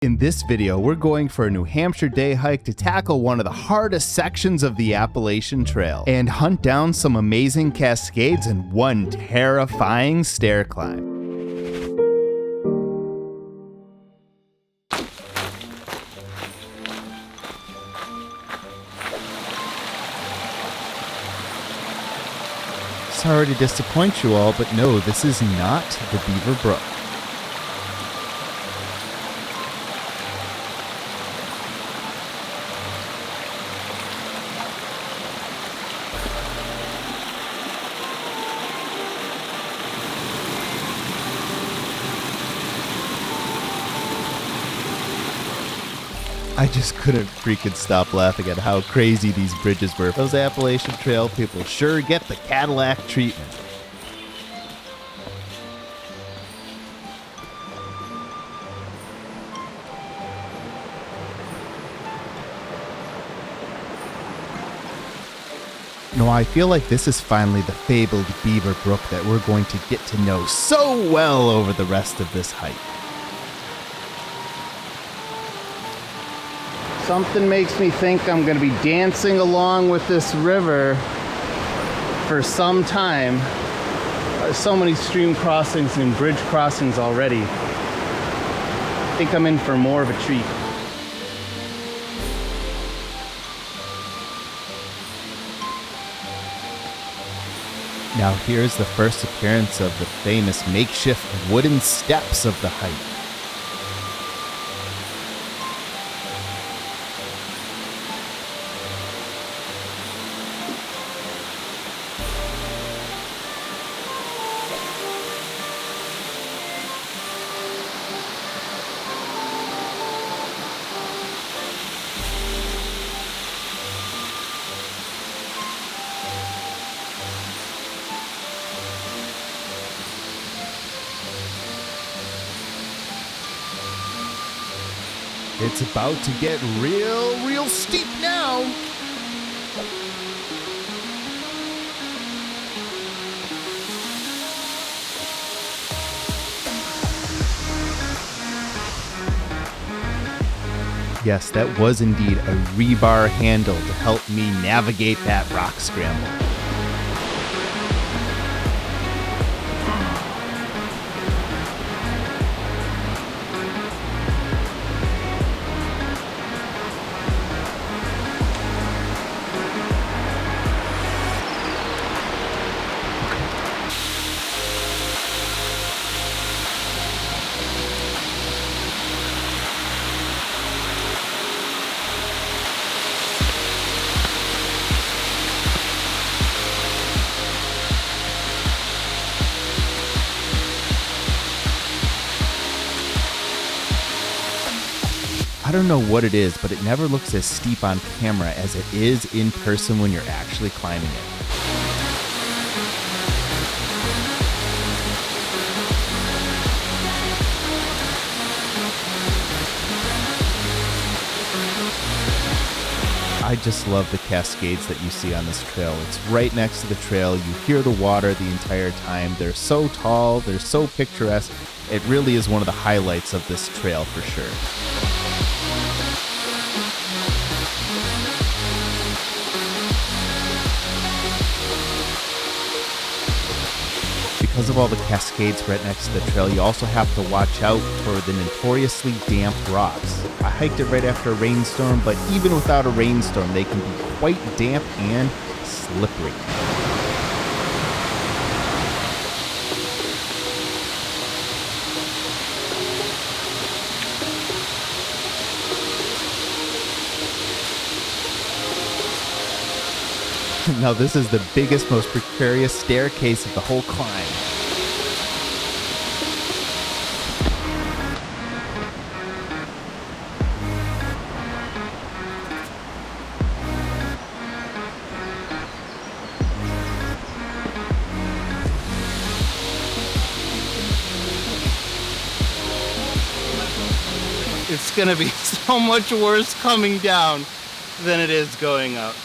In this video, we're going for a New Hampshire day hike to tackle one of the hardest sections of the Appalachian Trail and hunt down some amazing cascades and one terrifying stair climb. Sorry to disappoint you all, but no, this is not the Beaver Brook. I just couldn't freaking stop laughing at how crazy these bridges were. Those Appalachian Trail people sure get the Cadillac treatment. No, I feel like this is finally the fabled Beaver Brook that we're going to get to know so well over the rest of this hike. Something makes me think I'm going to be dancing along with this river for some time. So many stream crossings and bridge crossings already. I think I'm in for more of a treat. Now here's the first appearance of the famous makeshift wooden steps of the hike. It's about to get real steep now. Yes, that was indeed a rebar handle to help me navigate that rock scramble. I don't know what it is, but it never looks as steep on camera as it is in person when you're actually climbing it. I just love the cascades that you see on this trail. It's right next to the trail. You hear the water the entire time. They're so tall, they're so picturesque. It really is one of the highlights of this trail for sure. Because of all the cascades right next to the trail, you also have to watch out for the notoriously damp rocks. I hiked it right after a rainstorm, but even without a rainstorm, they can be quite damp and slippery. Now this is the biggest, most precarious staircase of the whole climb. It's gonna be so much worse coming down than it is going up.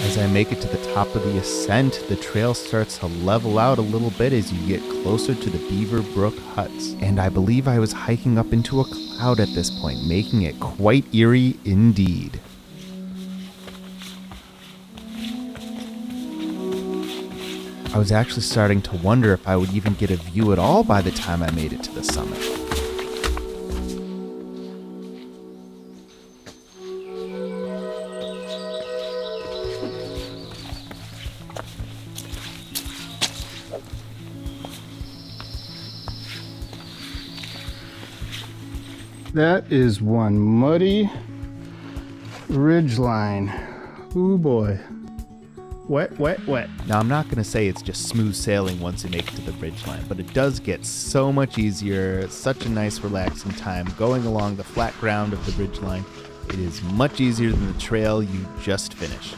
As I make it to the top of the ascent, the trail starts to level out a little bit as you get closer to the Beaver Brook huts. And I believe I was hiking up into a cloud at this point, making it quite eerie indeed. I was actually starting to wonder if I would even get a view at all by the time I made it to the summit. That is one muddy ridgeline. Ooh boy. Wet, wet, wet. Now, I'm not going to say it's just smooth sailing once you make it to the ridgeline, but it does get so much easier. Such a nice, relaxing time going along the flat ground of the ridgeline. It is much easier than the trail you just finished.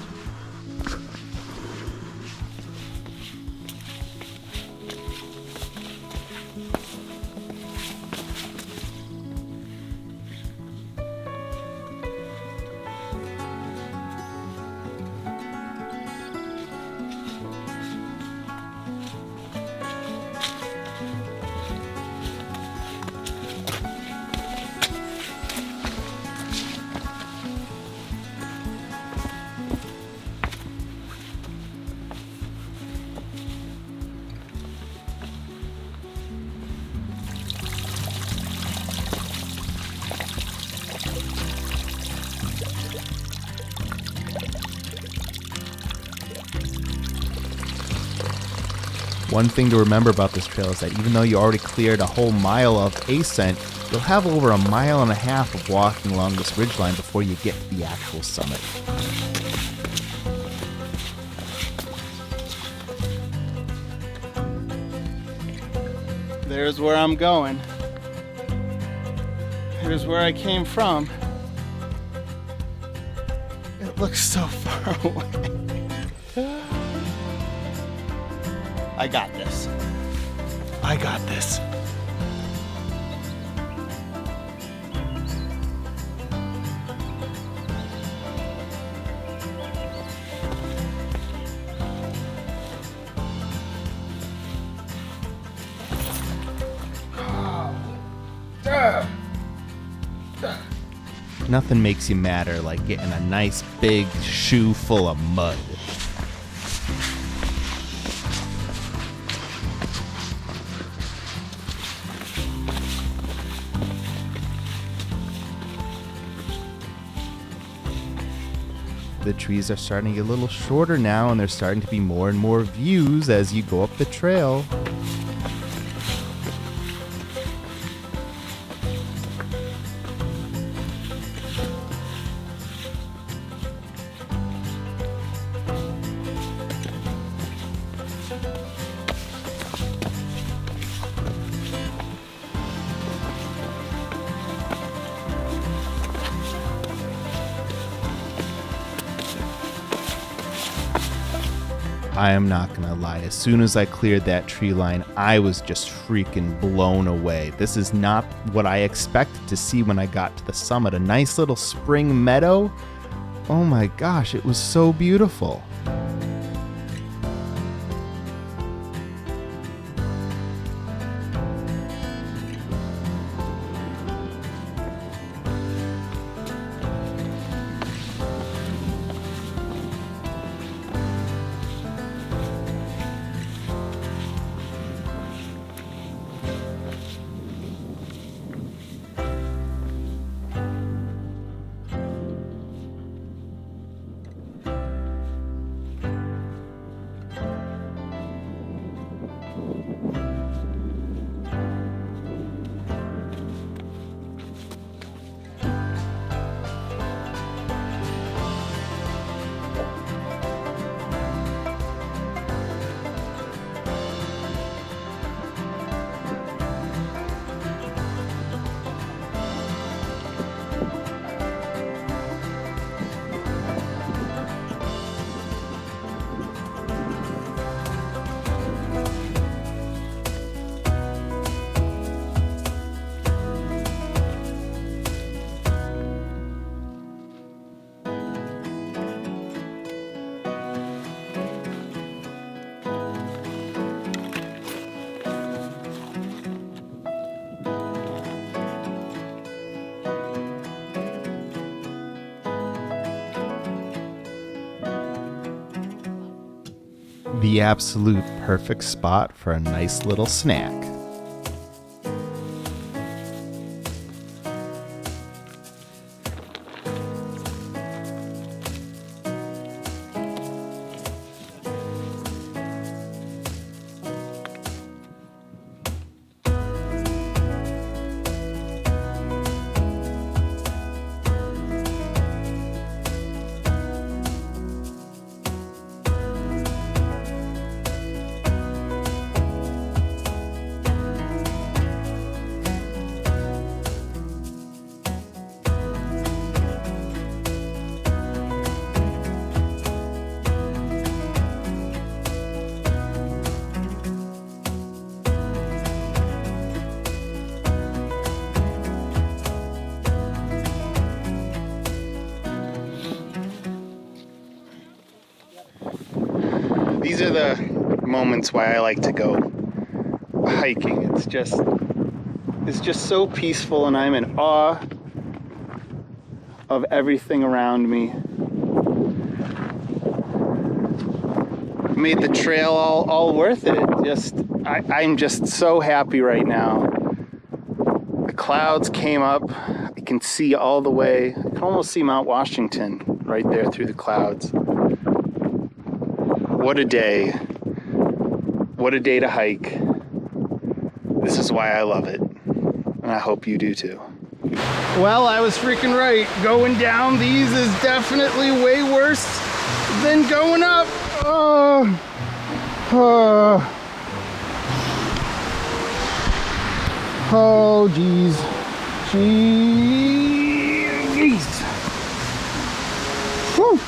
One thing to remember about this trail is that even though you already cleared a whole mile of ascent, you'll have over 1.5 miles of walking along this ridgeline before you get to the actual summit. There's where I'm going. Here's where I came from. It looks so far away. I got this. I got this. Nothing makes you madder like getting a nice big shoe full of mud. The trees are starting to get a little shorter now, and there's starting to be more and more views as you go up the trail. I am not gonna lie, as soon as I cleared that tree line, I was just freaking blown away. This is not what I expected to see when I got to the summit. A nice little spring meadow. Oh my gosh, it was so beautiful. The absolute perfect spot for a nice little snack. These are the moments why I like to go hiking. It's just so peaceful, and I'm in awe of everything around me. Made the trail all worth it. I'm just so happy right now. The clouds came up. I can see all the way. I can almost see Mount Washington right there through the clouds. What a day. What a day to hike. This is why I love it. And I hope you do too. Well, I was freaking right. Going down these is definitely way worse than going up. Oh, geez. Jeez. Whew.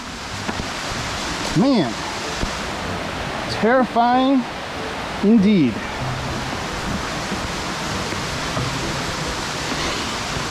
Man. Terrifying indeed.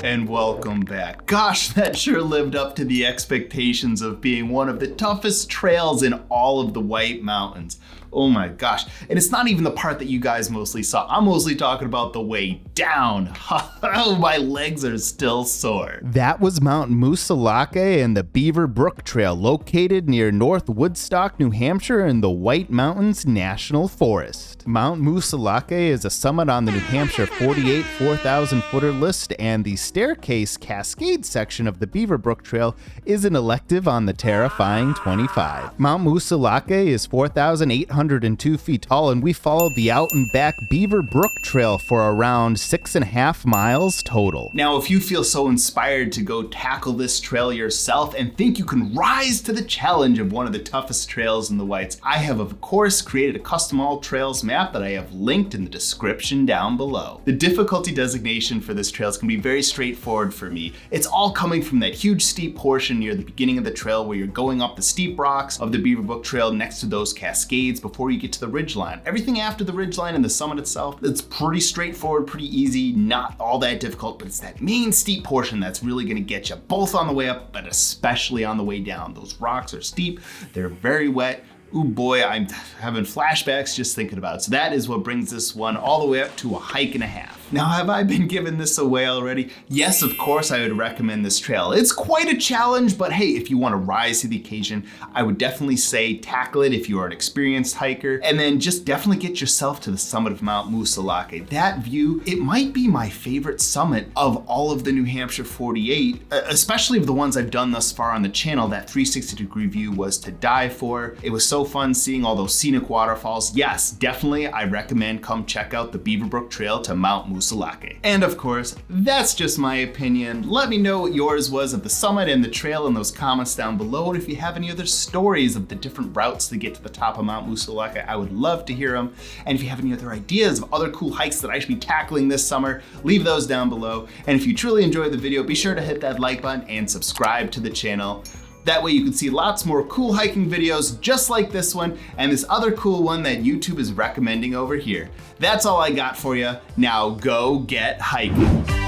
And welcome back. Gosh, that sure lived up to the expectations of being one of the toughest trails in all of the White Mountains. Oh my gosh. And it's not even the part that you guys mostly saw. I'm mostly talking about the way down. Oh, my legs are still sore. That was Mt Moosilauke and the Beaver Brook Trail, located near North Woodstock, New Hampshire in the White Mountains National Forest. Mt Moosilauke is a summit on the New Hampshire 48 4,000 footer list, and the staircase Cascades section of the Beaver Brook Trail is an elective on the terrifying 25. Mt Moosilauke is 4,802 feet tall, and we followed the out and back Beaver Brook Trail for around 6.5 miles total. Now, if you feel so inspired to go tackle this trail yourself and think you can rise to the challenge of one of the toughest trails in the Whites, I have of course created a custom all trails map that I have linked in the description down below. The difficulty designation for this trail is going to be very straightforward for me. It's all coming from that huge steep portion near the beginning of the trail where you're going up the steep rocks of the Beaver Brook Trail next to those Cascades before you get to the ridgeline. Everything after the ridgeline and the summit itself, it's pretty straightforward, pretty easy, not all that difficult, but it's that main steep portion that's really going to get you both on the way up, but especially on the way down. Those rocks are steep, they're very wet. Ooh boy, I'm having flashbacks just thinking about it. So that is what brings this one all the way up to a hike and a half. Now, have I been giving this away already? Yes, of course, I would recommend this trail. It's quite a challenge, but hey, if you want to rise to the occasion, I would definitely say tackle it if you are an experienced hiker, and then just definitely get yourself to the summit of Mt Moosilauke. That view, it might be my favorite summit of all of the New Hampshire 48, especially of the ones I've done thus far on the channel. That 360-degree view was to die for. It was so fun seeing all those scenic waterfalls. Yes, definitely, I recommend come check out the Beaver Brook Trail to Mt Moosilauke. And of course, that's just my opinion. Let me know what yours was of the summit and the trail in those comments down below. And if you have any other stories of the different routes to get to the top of Mt Moosilauke, I would love to hear them. And if you have any other ideas of other cool hikes that I should be tackling this summer, leave those down below. And if you truly enjoyed the video, be sure to hit that like button and subscribe to the channel. That way you can see lots more cool hiking videos just like this one and this other cool one that YouTube is recommending over here. That's all I got for you. Now go get hiking.